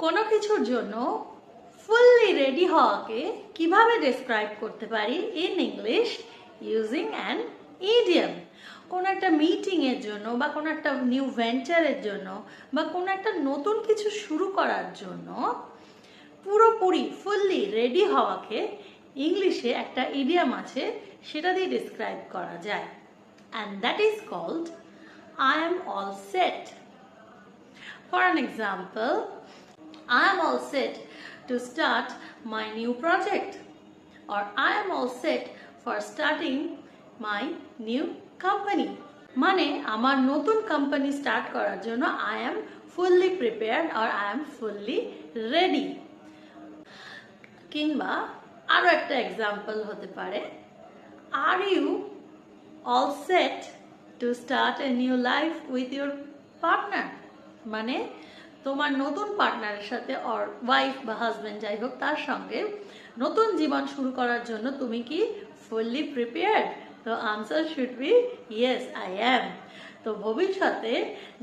কোনো কিছুর জন্য ফুললি রেডি হওয়াকে কিভাবে ডেসক্রাইব করতে পারি in English using an idiom. কোনো একটা মিটিংয়ের জন্য বা কোনো একটা নিউ ভেঞ্চারের জন্য বা কোনো একটা নতুন কিছু শুরু করার জন্য পুরোপুরি ফুললি রেডি হওয়াকে ইংলিশে একটা ইডিয়ম আছে, সেটা দিয়ে ডেসক্রাইব করা যায়, and that is called I am all set. For an example, I am all set to start my new project, or I am all set for starting my new company. মানে আমার নতুন company start করার জন্য I am fully prepared or I am fully ready. কিংবা আরো একটা example হতে পারে, Are you all set to start a new life with your partner? মানে তোমার নতুন পার্টনারের সাথে অর ওয়াইফ বা হাজবেন্ড যাই হোক তার সঙ্গে নতুন জীবন শুরু করার জন্য তুমি কি ফুললি প্রিপেয়ার্ড? তো answer should be yes, I am. তো ভবিষ্যতে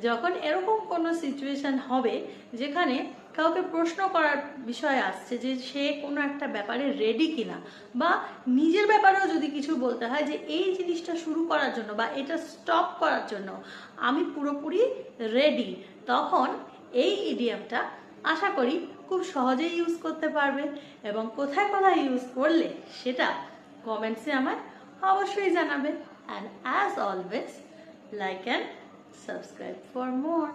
যখন এরকম কোনো সিচুয়েশন হবে যেখানে কাউকে প্রশ্ন করার বিষয় আসছে যে সে কোনো একটা ব্যাপারে রেডি কিনা, বা নিজের ব্যাপারেও যদি কিছু বলতে হয় যে এই জিনিসটা শুরু করার জন্য বা এটা স্টপ করার জন্য আমি পুরোপুরি রেডি, তখন এই ইডিয়ামটা আশা করি খুব সহজেই ইউজ করতে পারবে। এবং কোথায় কোথায় ইউজ করলে সেটা কমেন্টসে আমায় অবশ্যই জানাবে। And as always, like and subscribe for more.